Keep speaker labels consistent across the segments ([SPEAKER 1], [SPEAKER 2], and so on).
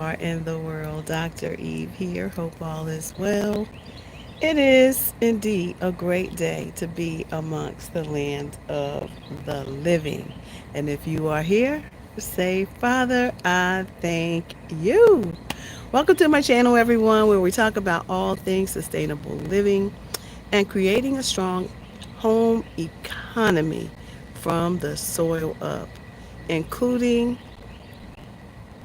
[SPEAKER 1] are in the world. Dr. Eve here. Hope all is well. It is indeed a great day to be amongst the land of the living. And if you are here, say, Father, I thank you. Welcome to my channel, everyone, where we talk about all things sustainable living and creating a strong home economy from the soil up, including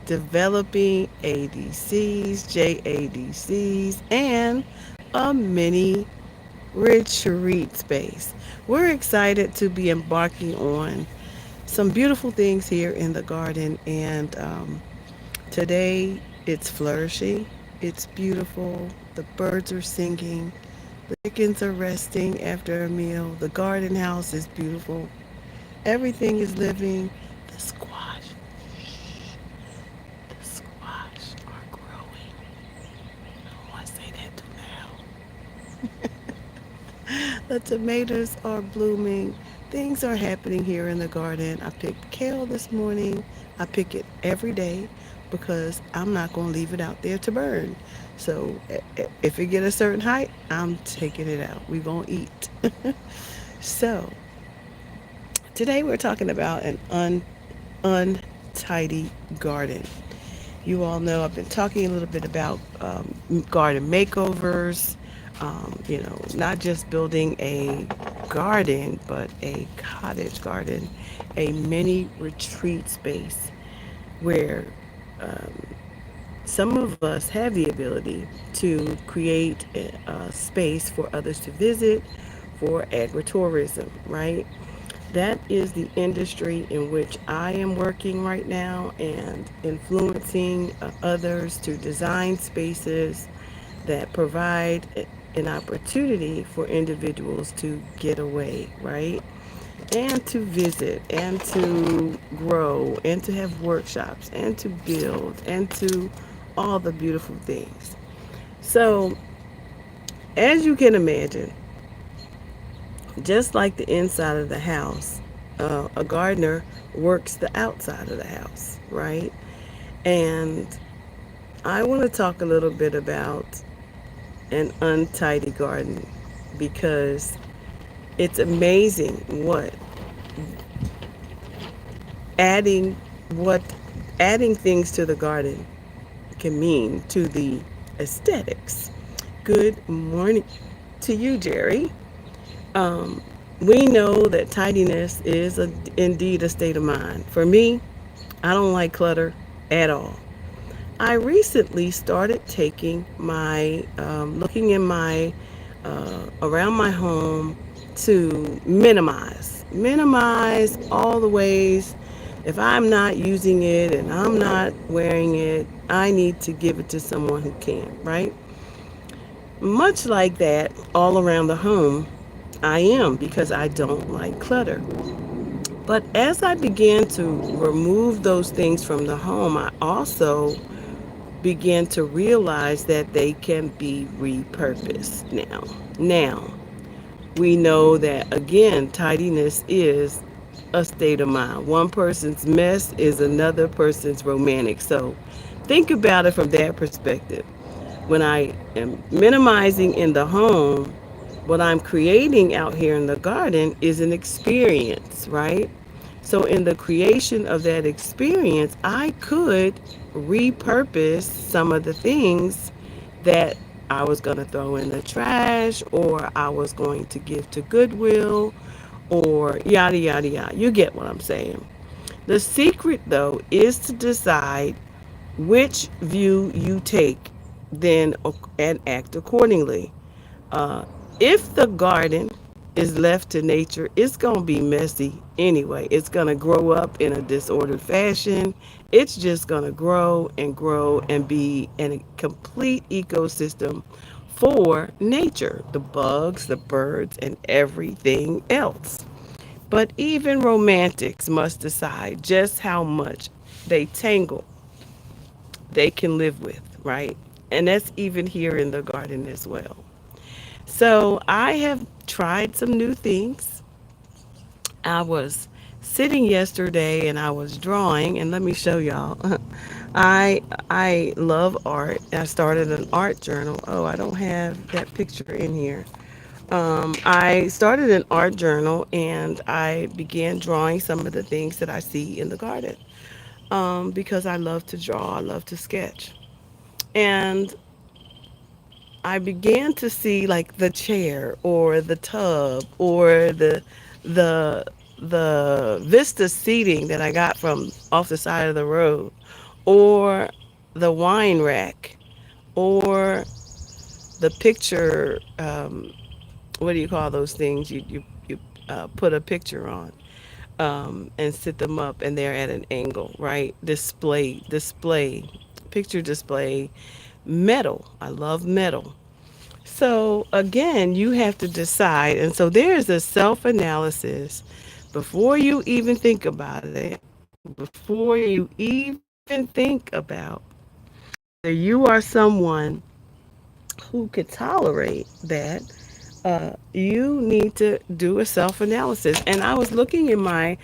[SPEAKER 1] developing ADCs, JADCs, and a mini retreat space. We're excited to be embarking on some beautiful things here in the garden, and today it's flourishing, it's beautiful, the birds are singing, the chickens are resting after a meal, the garden house is beautiful, everything is living, the squash are growing. Oh, I say that too loud. The tomatoes are blooming. Things are happening here in the garden. I picked kale this morning. I pick it every day because I'm not going to leave it out there to burn. So if it get a certain height, I'm taking it out. We're going to eat. So today we're talking about an untidy garden. You all know I've been talking a little bit about garden makeovers, not just building a garden, but a cottage garden, a mini retreat space where some of us have the ability to create a space for others to visit for agritourism, right? That is the industry in which I am working right now and influencing others to design spaces that provide an opportunity for individuals to get away, right? And to visit and to grow and to have workshops and to build and to all the beautiful things. So, as you can imagine, just like the inside of the house, a gardener works the outside of the house, right? And I want to talk a little bit about an untidy garden because it's amazing adding what adding things to the garden can mean to the aesthetics. Good morning to you, Jerry. Um, we know that tidiness is indeed a state of mind. For me, I don't like clutter at all. I recently started taking looking in around my home to minimize all the ways. If I'm not using it and I'm not wearing it, I need to give it to someone who can, right? Much like that, all around the home, I am because I don't like clutter. But as I began to remove those things from the home, I also began to realize that they can be repurposed now. Now, we know that again, tidiness is a state of mind. One person's mess is another person's romantic. So think about it from that perspective. When I am minimizing in the home, what I'm creating out here in the garden is an experience, right? So, in the creation of that experience, I could repurpose some of the things that I was going to throw in the trash or I was going to give to Goodwill or yada, yada, yada. You get what I'm saying. The secret, though, is to decide which view you take, then and act accordingly. Uh, if the garden is left to nature, it's going to be messy anyway. It's going to grow up in a disordered fashion. It's just going to grow and be a complete ecosystem for nature, the bugs, the birds, and everything else. But even romantics must decide just how much they tangle they can live with, right? And that's even here in the garden as well. So I have tried some new things. I was sitting yesterday and I was drawing, and let me show y'all. I I love art. I started an art journal. Oh, I don't have that picture in here. I started an art journal and I began drawing some of the things that I see in the garden because I love to draw, I love to sketch. And I began to see like the chair or the tub or the the Vista seating that I got from off the side of the road or the wine rack or the picture what do you call those things you put a picture on and sit them up and they're at an angle, right? Display picture display metal. I love metal. So again, you have to decide. And so there's a self analysis before you even think about it, before you even think about whether you are someone who could tolerate that. You need to do a self analysis. And I was looking in my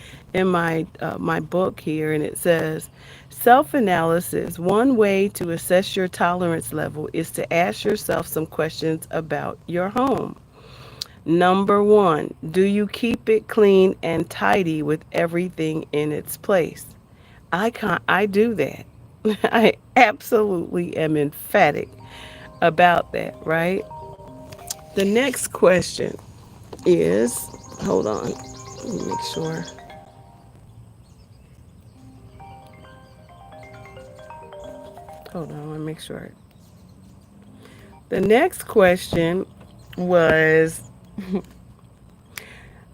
[SPEAKER 1] book here, and it says self analysis. One way to assess your tolerance level is to ask yourself some questions about your home. Number one, do you keep it clean and tidy with everything in its place? I do that. I absolutely am emphatic about that, right? The next question is, hold on, let me make sure. Hold on, let me make sure. The next question was,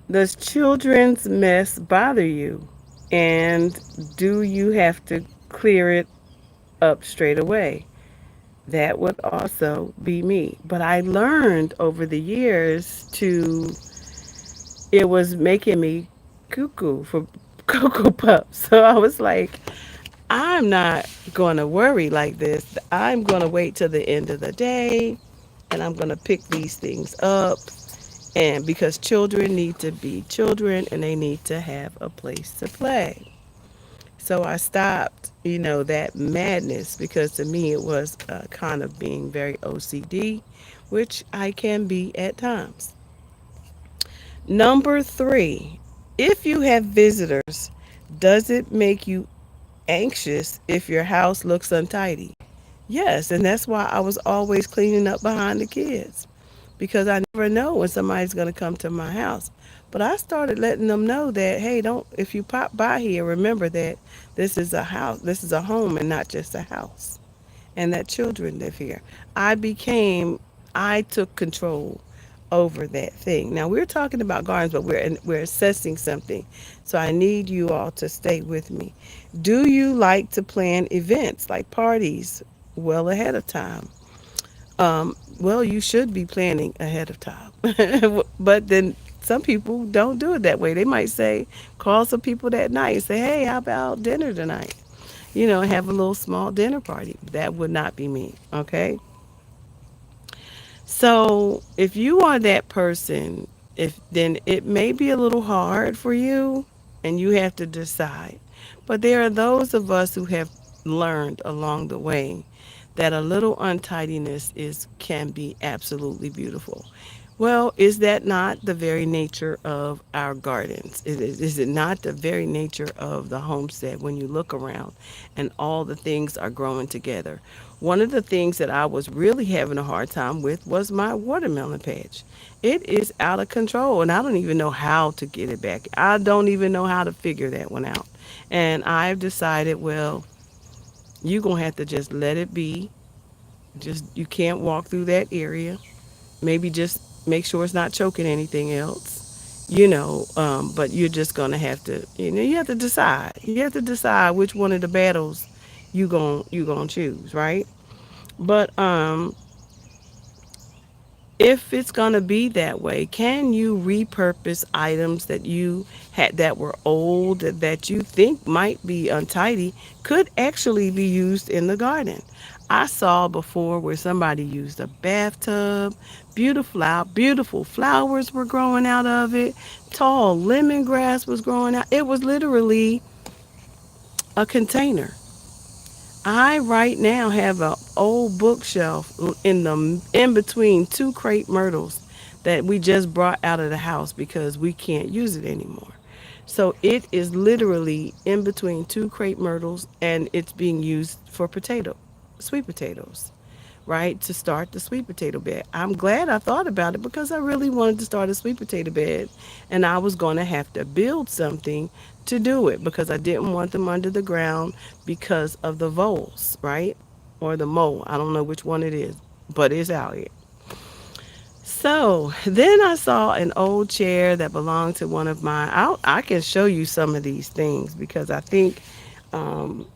[SPEAKER 1] does children's mess bother you? And do you have to clear it up straight away? That would also be me. But I learned over the years to, it was making me cuckoo for Cocoa Puffs. So I was like, I'm not going to worry like this. I'm going to wait till the end of the day and I'm going to pick these things up. And because children need to be children and they need to have a place to play. So I stopped, that madness because to me it was kind of being very OCD, which I can be at times. Number three, if you have visitors, does it make you anxious if your house looks untidy? Yes, and that's why I was always cleaning up behind the kids because I never know when somebody's going to come to my house. But I started letting them know that, hey, don't, if you pop by here, remember that this is a house, this is a home and not just a house, and that children live here. I became, I took control over that thing. Now we're talking about gardens, but we're assessing something. So I need you all to stay with me. Do you like to plan events like parties well ahead of time? Well, you should be planning ahead of time. But then some people don't do it that way. They might say, call some people that night and say, hey, how about dinner tonight? Have a little small dinner party. That would not be me. Okay. So if you are that person, if then it may be a little hard for you and you have to decide. But there are those of us who have learned along the way that a little untidiness is can be absolutely beautiful. Well, is that not the very nature of our gardens? Is it not the very nature of the homestead when you look around and all the things are growing together? One of the things that I was really having a hard time with was my watermelon patch. It is out of control and I don't even know how to get it back. I don't even know how to figure that one out. And I've decided, well, you're going to have to just let it be. Just you can't walk through that area. Maybe just make sure it's not choking anything else, but you're just going to have to, you have to decide. You have to decide which one of the battles you going to choose, right? But if it's going to be that way, can you repurpose items that you had that were old that you think might be untidy could actually be used in the garden? I saw before where somebody used a bathtub, beautiful flowers were growing out of it, tall lemongrass was growing out. It was literally a container. I right now have an old bookshelf in between two crepe myrtles that we just brought out of the house because we can't use it anymore. So it is literally in between two crepe myrtles and it's being used for sweet potatoes, right? To start the sweet potato bed. I'm glad I thought about it because I really wanted to start a sweet potato bed and I was going to have to build something to do it because I didn't want them under the ground because of the voles, right? Or the mole. I don't know which one it is, but it's out here. So then I saw an old chair that belonged to one of my. I can show you some of these things because I think um,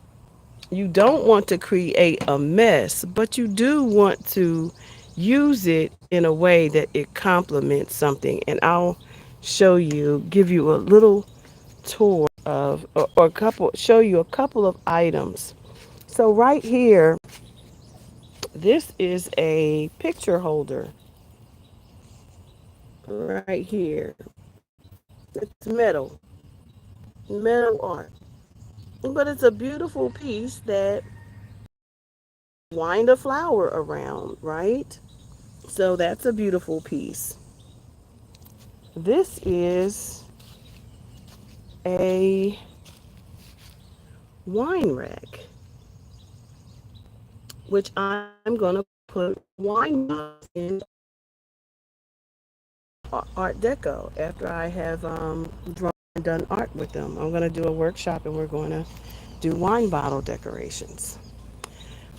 [SPEAKER 1] you don't want to create a mess, but you do want to use it in a way that it complements something. And I'll give you a little tour of, or a couple, show you a couple of items. So right here, this is a picture holder right here. It's metal art. But it's a beautiful piece that wind a flower around, right? So that's a beautiful piece. This is a wine rack, which I'm going to put wine bottles in Art Deco after I have drawn and done art with them. I'm going to do a workshop and we're going to do wine bottle decorations.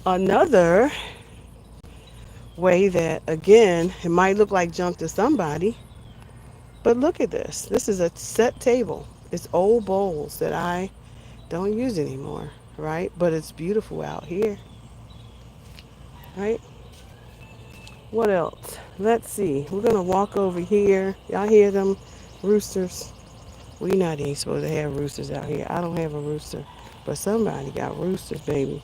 [SPEAKER 1] Another way that, again, it might look like junk to somebody, but look at this. This is a set table. It's old bowls that I don't use anymore, right? But it's beautiful out here, right? What else? Let's see. We're going to walk over here. Y'all hear them roosters? We not even supposed to have roosters out here. I don't have a rooster, but somebody got roosters, baby,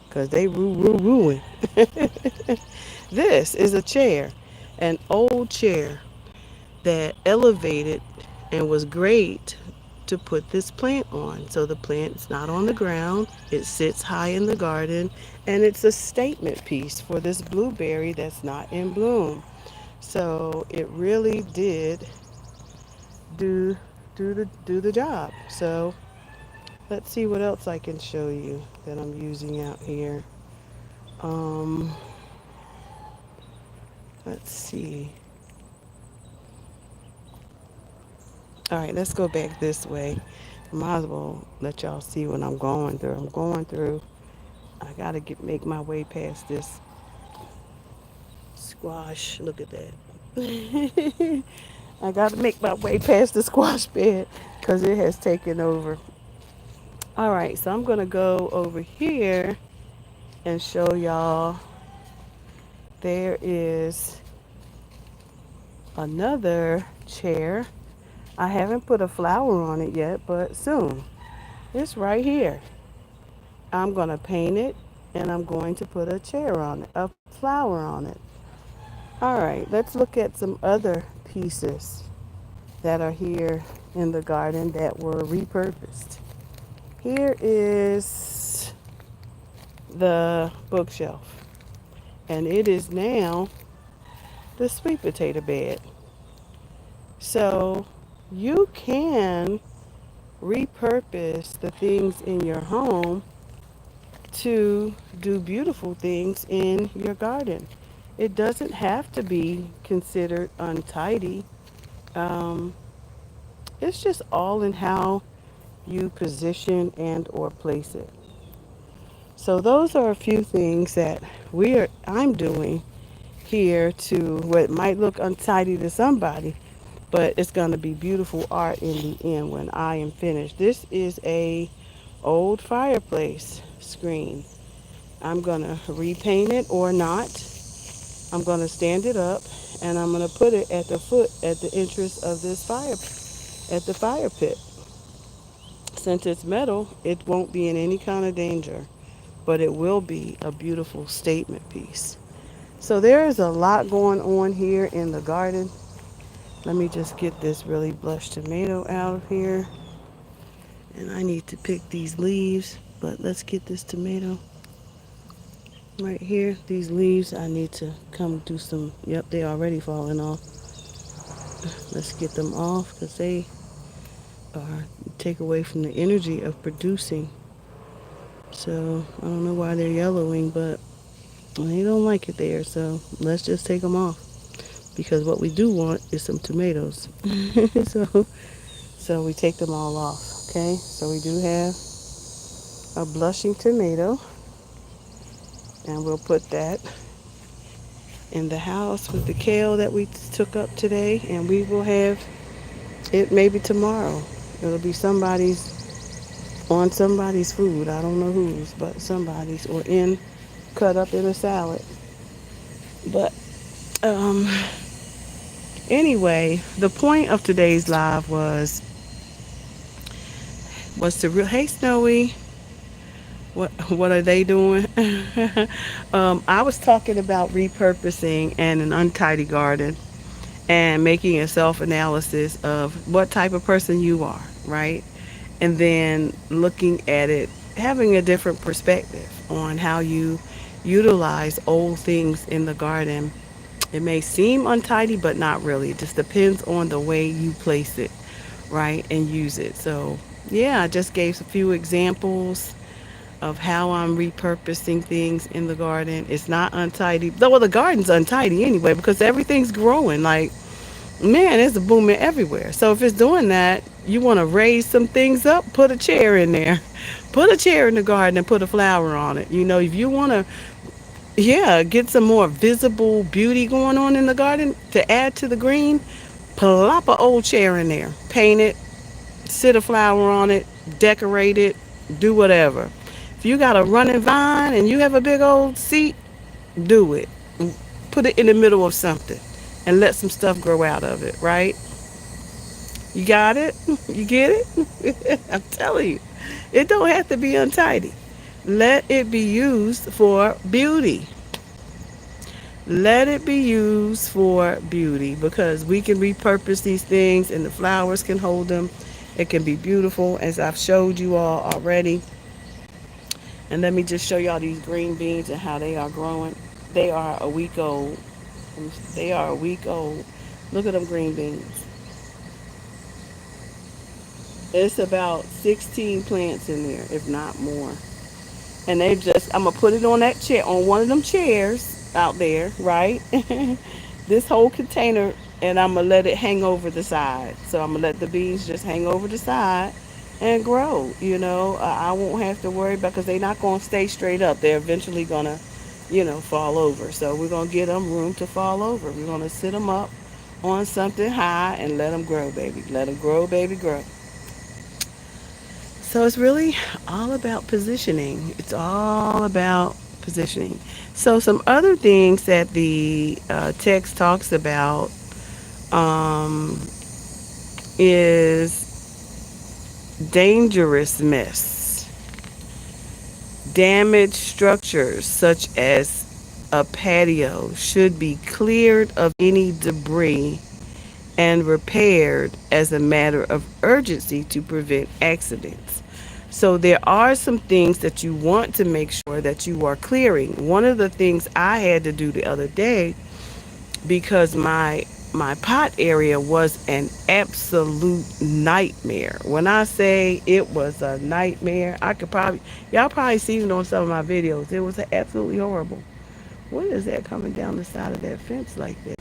[SPEAKER 1] because they rooing. This is a chair, an old chair that elevated and was great to put this plant on. So the plant's not on the ground, it sits high in the garden, and it's a statement piece for this blueberry that's not in bloom. So it really did do do the job. So let's see what else I can show you that I'm using out here. Um, let's see. All right, let's go back this way. Might as well let y'all see what I'm going through. I'm going through. I gotta make my way past this squash. Look at that. I gotta make my way past the squash bed because it has taken over. All right, so I'm gonna go over here and show y'all. There is another chair. I haven't put a flower on it yet, but soon. It's right here. I'm going to paint it and I'm going to put a chair on it, a flower on it. All right, let's look at some other pieces that are here in the garden that were repurposed. Here is the bookshelf, and it is now the sweet potato bed. So you can repurpose the things in your home to do beautiful things in your garden. It doesn't have to be considered untidy. Um, it's just all in how you position and or place it. So those are a few things that I'm doing here to what might look untidy to somebody, but it's going to be beautiful art in the end when I am finished. This is a old fireplace screen. I'm going to repaint it or not. I'm going to stand it up and I'm going to put it at the foot at the entrance of this fire at the fire pit. Since it's metal, it won't be in any kind of danger, but it will be a beautiful statement piece. So there is a lot going on here in the garden. Let me just get this really blush tomato out of here. And I need to pick these leaves, but let's get this tomato. Right here, these leaves, I need to come do some, yep, they already falling off. Let's get them off because they are take away from the energy of producing. So I don't know why they're yellowing, but they don't like it there. So let's just take them off because what we do want is some tomatoes. so so we take them all off. Okay, so we do have a blushing tomato, and we'll put that in the house with the kale that we took up today, and we will have it maybe tomorrow. It'll be somebody's food. I don't know whose, but somebody's, or in cut up in a salad. But um anyway, the point of today's live was to hey Snowy, what are they doing? I was talking about repurposing and an untidy garden and making a self analysis of what type of person you are, right? And then looking at it, having a different perspective on how you utilize old things in the garden. It may seem untidy, but not really. It just depends on the way you place it, right? And use it. So, yeah, I just gave a few examples of how I'm repurposing things in the garden. It's not untidy. Though the garden's untidy anyway because everything's growing. Like, man, it's a booming everywhere. So if it's doing that, you want to raise some things up, put a chair in there. Put a chair in the garden and put a flower on it. If you want to, yeah, get some more visible beauty going on in the garden to add to the green, plop a old chair in there. Paint it, sit a flower on it, decorate it, do whatever. If you got a running vine and you have a big old seat, do it. Put it in the middle of something and let some stuff grow out of it, right? You got it? You get it? I'm telling you. It don't have to be untidy. Let it be used for beauty. Let it be used for beauty because we can repurpose these things and the flowers can hold them. It can be beautiful as I've showed you all already. And let me just show y'all these green beans and how they are growing. They are a week old. They are a week old. Look at them green beans. It's about 16 plants in there, if not more. And I'm going to put it on that chair, on one of them chairs out there, right? This whole container, and I'm going to let it hang over the side. So I'm going to let the beans just hang over the side and grow. I won't have to worry about because they're not going to stay straight up. They're eventually going to, fall over. So we're going to give them room to fall over. We're going to sit them up on something high and let them grow, baby. Let them grow, baby, grow. So it's really all about positioning. It's all about positioning. So some other things that the text talks about um, is dangerous mess, damaged structures such as a patio should be cleared of any debris and repaired as a matter of urgency to prevent accidents. So there are some things that you want to make sure that you are clearing. One of the things I had to do the other day because my pot area was an absolute nightmare. When I say it was a nightmare, y'all probably seen it on some of my videos. It was absolutely horrible. What is that coming down the side of that fence like that?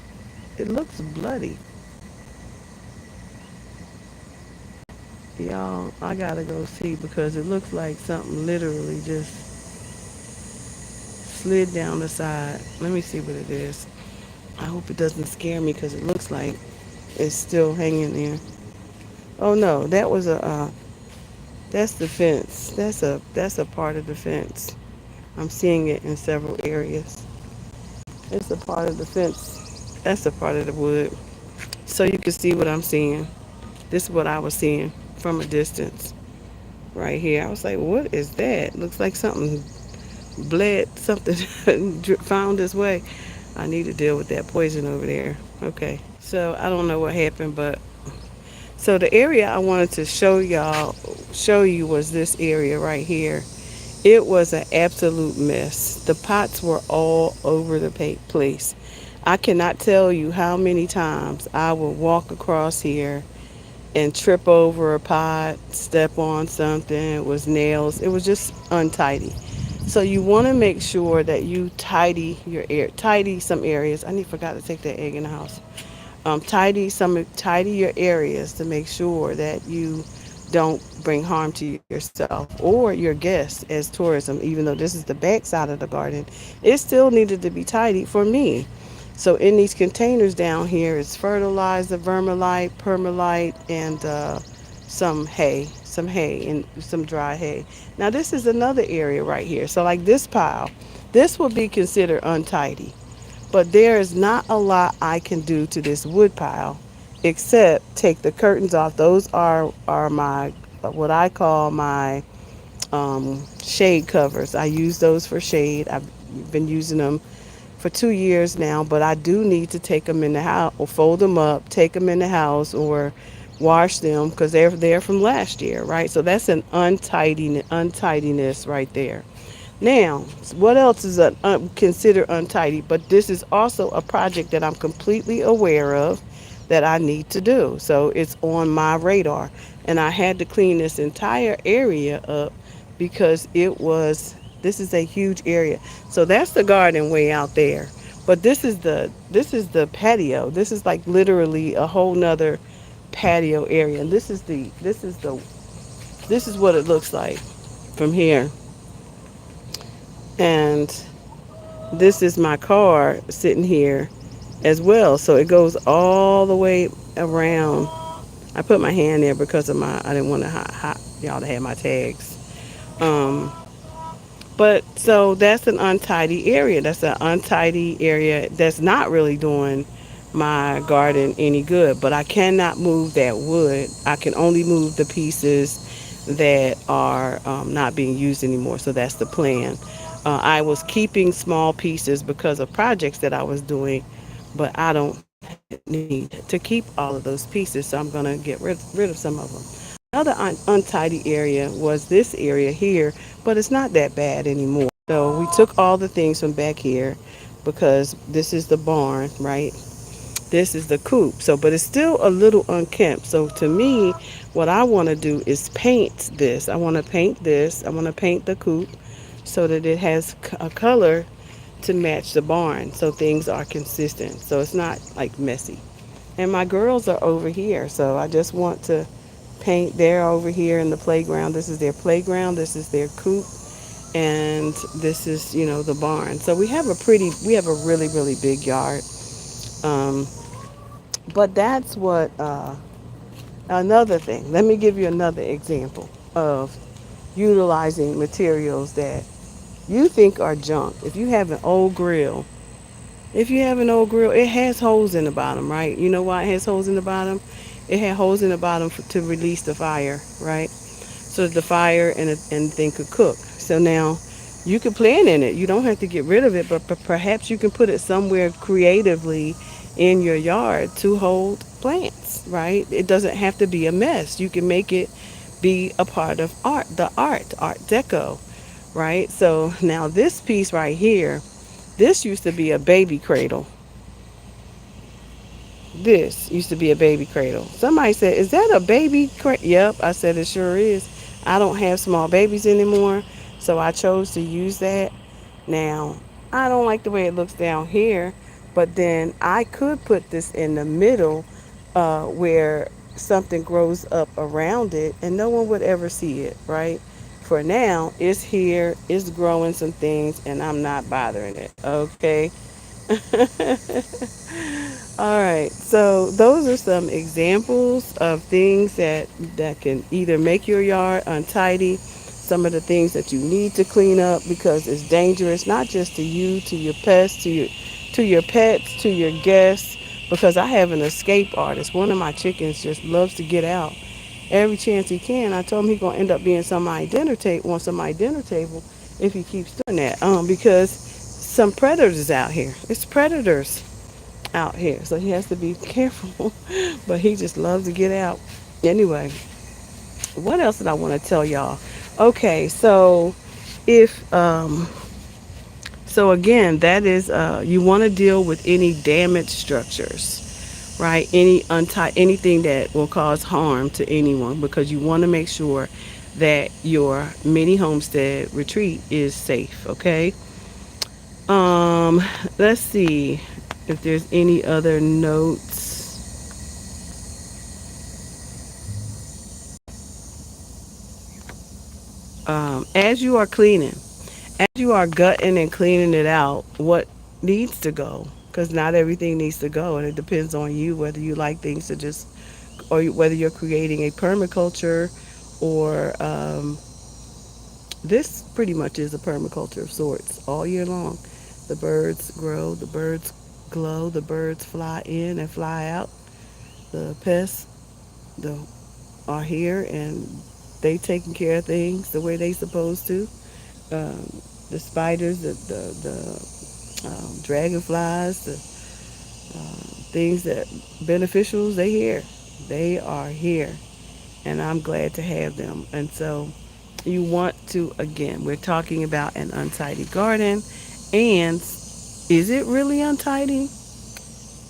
[SPEAKER 1] It looks bloody. Y'all, I gotta go see because it looks like something literally just slid down the side. Let me see what it is. I hope it doesn't scare me because it looks like it's still hanging there. Oh no, that's the fence. That's a part of the fence. I'm seeing it in several areas. It's a part of the fence. That's a part of the wood. So you can see what I'm seeing. This is what I was seeing from a distance. Right here. I was like, what is that? Looks like something bled, something found its way. I need to deal with that poison over there. Okay. So I don't know what happened, but so the area I wanted to show you was this area right here. It was an absolute mess. The pots were all over the place. I cannot tell you how many times I would walk across here and trip over a pot, step on something. It was nails. It was just untidy. So you want to make sure that you tidy some areas. I need forgot to take that egg in the house. Tidy your areas to make sure that you don't bring harm to yourself or your guests as tourism. Even though this is the back side of the garden, it still needed to be tidied for me. So in these containers down here is fertilizer, vermilite, permalite, and some hay and some dry hay. Now this is another area right here. So like this pile, this would be considered untidy. But there is not a lot I can do to this wood pile except take the curtains off. Those are my what I call my shade covers. I use those for shade. I've been using them for 2 years now, but I do need to take them in the house or fold them up, take them in the house or wash them because they're there from last year, right? So that's an untidiness right there. Now, what else is considered untidy? But this is also a project that I'm completely aware of that I need to do. So it's on my radar. And I had to clean this entire area up because this is a huge area. So that's the garden way out there. But this is the patio. This is like literally a whole nother patio area. And this is what it looks like from here. And this is my car sitting here as well. So it goes all the way around. I put my hand there because I didn't want y'all to have my tags. Um, but so that's an untidy area. That's an untidy area that's not really doing my garden any good. But I cannot move that wood. I can only move the pieces that are not being used anymore. So that's the plan. I was keeping small pieces because of projects that I was doing, but I don't need to keep all of those pieces, so I'm going to get rid of some of them. Another untidy area was this area here, but it's not that bad anymore. So we took all the things from back here because this is the barn, right? This is the coop. So, but it's still a little unkempt. So to me, what I want to do is paint this. I want to paint this. I want to paint the coop so that it has a color to match the barn so things are consistent. So it's not like messy. And my girls are over here. So I just want to paint. They're over here in the playground. This is their playground. This is their coop. And this is, the barn. So we have a really, really big yard. Um, but that's what, another thing. Let me give you another example of utilizing materials that you think are junk. If you have an old grill, it has holes in the bottom, right? You know why it has holes in the bottom? It had holes in the bottom to release the fire, right? So that the fire and thing could cook. So now you can plant in it. You don't have to get rid of it, but perhaps you can put it somewhere creatively in your yard to hold plants, right? It doesn't have to be a mess. You can make it be a part of art deco, right? So now this piece right here, this used to be a baby cradle. This used to be a baby cradle. Somebody said, "Is that a baby cradle?" Yep, I said it sure is. I don't have small babies anymore, so I chose to use that. Now, I don't like the way it looks down here, but then I could put this in the middle where something grows up around it and no one would ever see it, right? For now, it's here, it's growing some things, and I'm not bothering it, okay? All right, so those are some examples of things that can either make your yard untidy, some of the things that you need to clean up because it's dangerous, not just to you, to your pets, to your pets, to your guests. Because I have an escape artist. One of my chickens just loves to get out every chance he can. I told him he's gonna end up being on somebody's dinner table if he keeps doing that. Because some predators out here. It's predators out here, so he has to be careful. But he just loves to get out. Anyway, what else did I want to tell y'all? Okay, so if so again, that is you want to deal with any damaged structures, right? Anything that will cause harm to anyone, because you want to make sure that your mini homestead retreat is safe. Okay. Um, let's see if there's any other notes. As you are cleaning, as you are gutting and cleaning it out, what needs to go? Because not everything needs to go, and it depends on you whether you like things to just, or whether you're creating a permaculture, or this pretty much is a permaculture of sorts all year long. The birds grow, the birds glow, the birds fly in and fly out. The pests the, are here and they taking care of things the way they supposed to. The spiders, the dragonflies, the things that beneficials, they here. They are here, and I'm glad to have them. And so, you want to, again, we're talking about an untidy garden, and is it really untidy?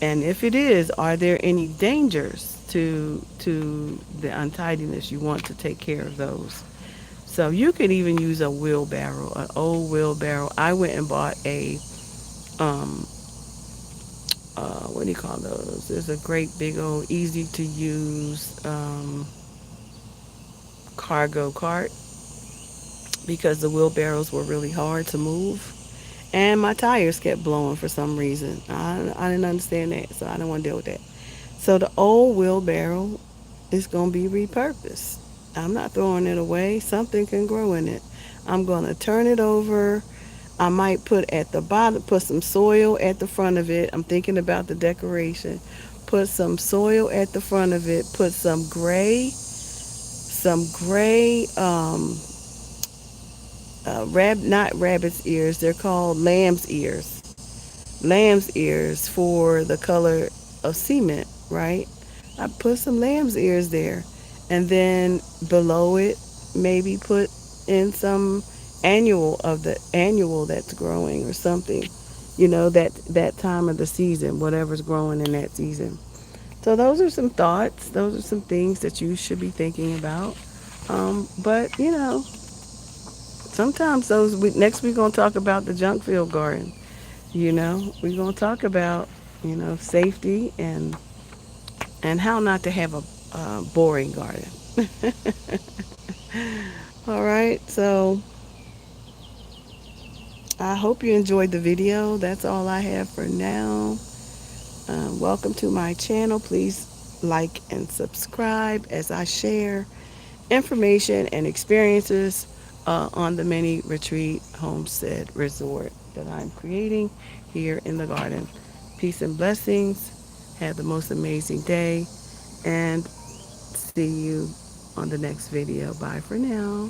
[SPEAKER 1] And if it is, are there any dangers to the untidiness? You want to take care of those. So you could even use a wheelbarrow, an old wheelbarrow. I went and bought a um what do you call those? There's a great big old easy to use cargo cart, because the wheelbarrows were really hard to move. And my tires kept blowing for some reason. I didn't understand that, so I didn't want to deal with that. So the old wheelbarrow is going to be repurposed. I'm not throwing it away. Something can grow in it. I'm going to turn it over. I might put at the bottom, put some soil at the front of it. I'm thinking about the decoration. Put some soil at the front of it. Put some gray, not rabbit's ears. They're called lamb's ears. Lamb's ears for the color of cement, right? I put some lamb's ears there, and then below it, maybe put in some annual that's growing or something. That time of the season, whatever's growing in that season. So those are some thoughts. Those are some things that you should be thinking about. But sometimes next we're gonna talk about the junk field garden. We're gonna talk about safety and how not to have a boring garden. All right, so I hope you enjoyed the video. That's all I have for now. Welcome to my channel. Please like and subscribe as I share information and experiences on the mini retreat homestead resort that I'm creating here in the garden. Peace and blessings. Have the most amazing day, and see you on the next video. Bye for now.